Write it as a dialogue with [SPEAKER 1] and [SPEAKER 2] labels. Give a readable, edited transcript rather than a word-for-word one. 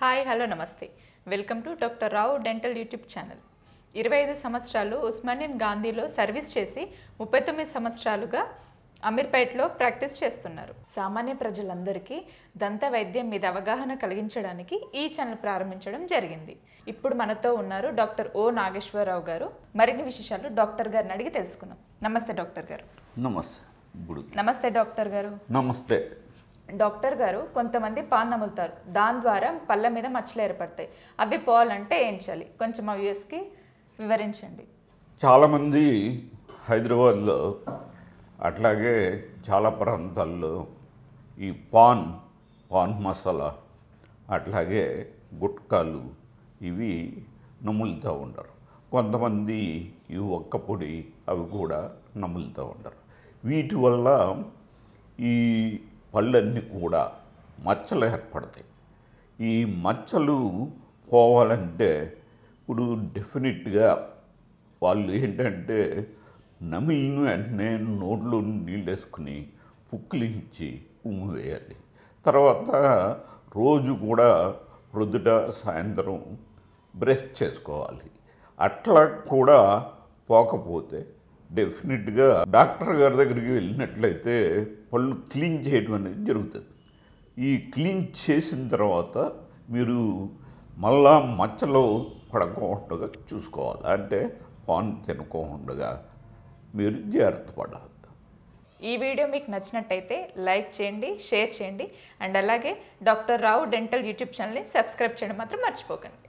[SPEAKER 1] Hi hello నమస్తే welcome to doctor Rao dental YouTube channel 25 సంవత్సరాలు Osmanian గాంధీలో service చేసి 39 సంవత్సరాలుగా అమీర్పేటలో ప్రాక్టీస్ చేస్తున్నారు. సామాన్య ప్రజలందరికీ దంత వైద్యం మీద అవగాహన కలిగించడానికి ఈ ఛానల్ ప్రారంభించడం జరిగింది. ఇప్పుడు మనతో ఉన్నారు డాక్టర్ ఓ నాగేశ్వరరావు గారు. మరిన్ని విశేషాలు డాక్టర్ గారిని అడిగి తెలుసుకుందాం. నమస్తే డాక్టర్ గారు. నమస్తే డాక్టర్ గారు.
[SPEAKER 2] నమస్తే
[SPEAKER 1] డాక్టర్ గారు, కొంతమంది పాన్ నములుతారు, దాని ద్వారా పళ్ళ మీద మచ్చలు ఏర్పడతాయి. అవి పోవాలంటే ఏం చేయాలి? కొంచెం ఆ వ్యూస్కి వివరించండి.
[SPEAKER 2] చాలామంది హైదరాబాద్లో అట్లాగే చాలా ప్రాంతాల్లో ఈ పాన్ మసాలా అట్లాగే గుట్కాలు ఇవి నములుతూ ఉంటారు. కొంతమంది ఈ ఒక్క పొడి అవి కూడా నములుతూ ఉంటారు. వీటి వల్ల ఈ పళ్ళన్నీ కూడా మచ్చలు ఏర్పడతాయి. ఈ మచ్చలు పోవాలంటే ఇప్పుడు డెఫినెట్గా వాళ్ళు ఏంటంటే నమిలిన వెంటనే నోట్లో నీళ్ళు వేసుకుని పుక్కిలించి ఉమ్ము వేయాలి. తర్వాత రోజు కూడా ప్రొద్దుట సాయంత్రం బ్రష్ చేసుకోవాలి. అట్లా కూడా పోకపోతే డెఫినెట్గా డాక్టర్ గారి దగ్గరికి వెళ్ళినట్లయితే పళ్ళు క్లీన్ చేయడం అనేది జరుగుతుంది. ఈ క్లీన్ చేసిన తర్వాత మీరు మళ్ళా మచ్చలో పడకుండా చూసుకోవాలి. అంటే పాన్ తినకుండా మీరు జాగ్రత్త పడాలి.
[SPEAKER 1] ఈ వీడియో మీకు నచ్చినట్టయితే లైక్ చేయండి, షేర్ చేయండి అండ్ అలాగే డాక్టర్ రావు డెంటల్ యూట్యూబ్ ఛానల్ని సబ్స్క్రైబ్ చేయడం మాత్రం మర్చిపోకండి.